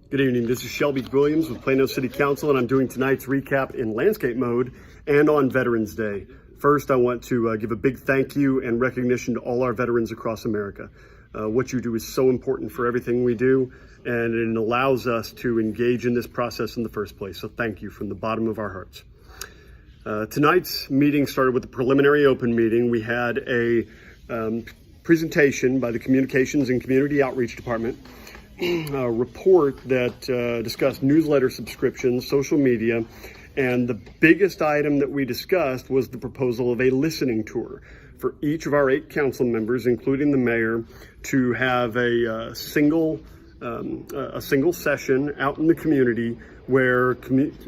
Good evening, this is Shelby Williams with Plano City Council, and I'm doing tonight's recap in landscape mode and on Veterans Day. First, I want to give a big thank you and recognition to all our veterans across America. What you do is so important for everything we do, and it allows us to engage in this process in the first place. So thank you from the bottom of our hearts. Tonight's meeting started with a preliminary open meeting. We had a presentation by the Communications and Community Outreach Department, a report that discussed newsletter subscriptions, social media, and the biggest item that we discussed was the proposal of a listening tour for each of our 8 council members, including the mayor, to have a single session out in the community where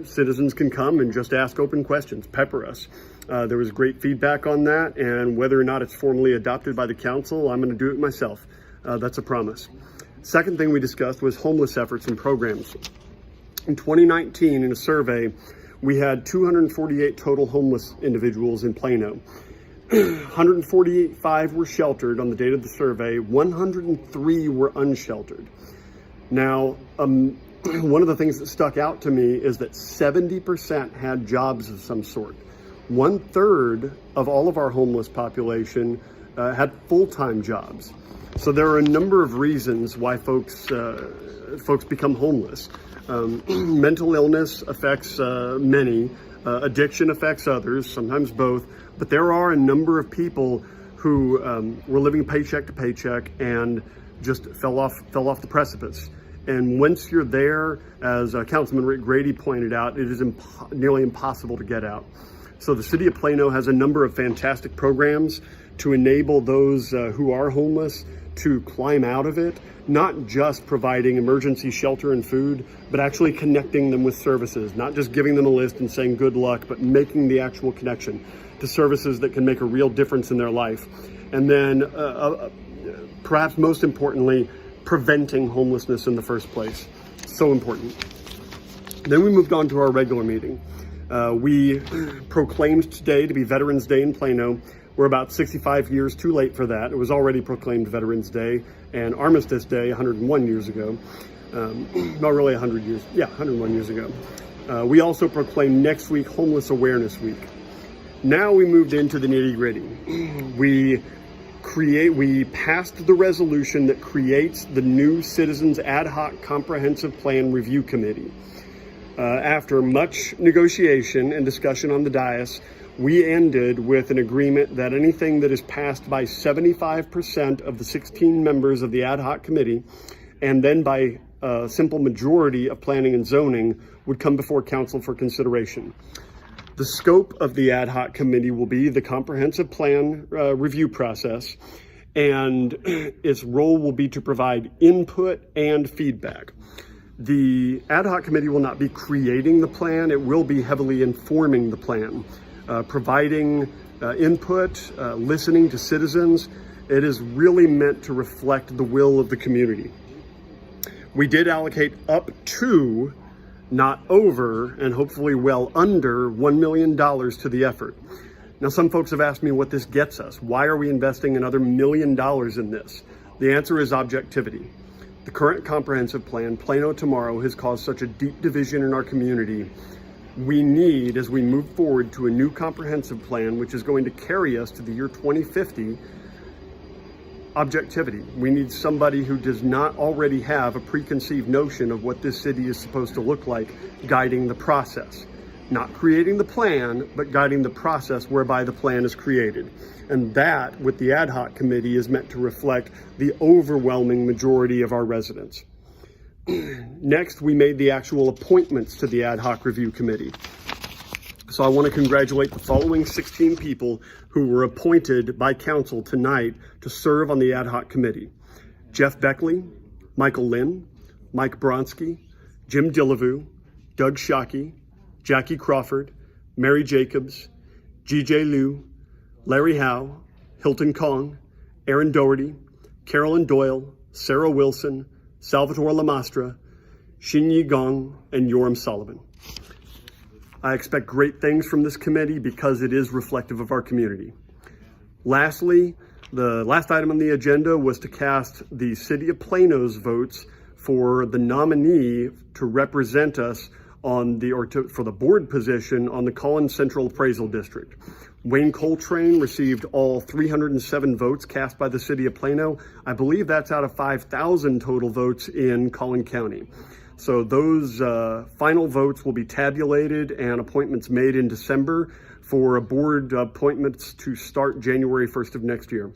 citizens can come and just ask open questions, pepper us. There was great feedback on that, and whether or not it's formally adopted by the council, I'm going to do it myself. That's a promise. Second thing we discussed was homeless efforts and programs. In 2019, in a survey, we had 248 total homeless individuals in Plano. 145 were sheltered on the date of the survey, 103 were unsheltered. Now, one of the things that stuck out to me is that 70% had jobs of some sort. 1/3 of all of our homeless population had full-time jobs. So there are a number of reasons why folks become homeless. Mental illness affects many, addiction affects others, sometimes both, but there are a number of people who were living paycheck to paycheck and just fell off the precipice. And once you're there, as Councilman Rick Grady pointed out, it is nearly impossible to get out. So the city of Plano has a number of fantastic programs to enable those who are homeless to climb out of it, not just providing emergency shelter and food, but actually connecting them with services, not just giving them a list and saying good luck, but making the actual connection to services that can make a real difference in their life. And then perhaps most importantly, preventing homelessness in the first place. So important. Then we moved on to our regular meeting. We proclaimed today to be Veterans Day in Plano. We're about 65 years too late for that. It was already proclaimed Veterans Day and Armistice Day 101 years ago. Not really 100 years, 101 years ago. We also proclaimed next week Homeless Awareness Week. Now we moved into the nitty-gritty. We passed the resolution that creates the new Citizens Ad Hoc Comprehensive Plan Review Committee. After much negotiation and discussion on the dais, we ended with an agreement that anything that is passed by 75% of the 16 members of the ad hoc committee, and then by a simple majority of planning and zoning, would come before council for consideration. The scope of the ad hoc committee will be the comprehensive plan review process, and its role will be to provide input and feedback. The ad hoc committee will not be creating the plan, it will be heavily informing the plan. Providing input, listening to citizens. It is really meant to reflect the will of the community. We did allocate up to, not over, and hopefully well under $1 million to the effort. Now, some folks have asked me what this gets us. Why are we investing another $1 million in this? The answer is objectivity. The current comprehensive plan, Plano Tomorrow, has caused such a deep division in our community. We need, as we move forward to a new comprehensive plan, which is going to carry us to the year 2050, objectivity. We need somebody who does not already have a preconceived notion of what this city is supposed to look like, guiding the process. Not creating the plan, but guiding the process whereby the plan is created. And that, with the ad hoc committee, is meant to reflect the overwhelming majority of our residents. Next, we made the actual appointments to the ad hoc review committee. So I want to congratulate the following 16 people who were appointed by council tonight to serve on the ad hoc committee. Jeff Beckley, Michael Lynn, Mike Bronsky, Jim Dillevu, Doug Shockey, Jackie Crawford, Mary Jacobs, G.J. Liu, Larry Howe, Hilton Kong, Aaron Doherty, Carolyn Doyle, Sarah Wilson, Salvatore Lamastra, Shinyi Gong, and Yoram Sullivan. I expect great things from this committee because it is reflective of our community. Lastly, the last item on the agenda was to cast the City of Plano's votes for the nominee to represent us for the board position on the Collins Central Appraisal District. Wayne Coltrane received all 307 votes cast by the city of Plano. I believe that's out of 5,000 total votes in Collin County. So those final votes will be tabulated and appointments made in December for board appointments to start January 1st of next year.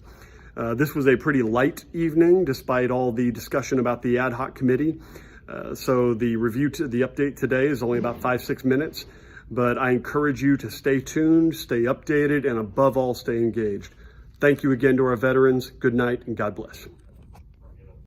This was a pretty light evening despite all the discussion about the ad hoc committee. So the update today is only about 5-6 minutes, but I encourage you to stay tuned, stay updated, and above all, stay engaged. Thank you again to our veterans. Good night and God bless.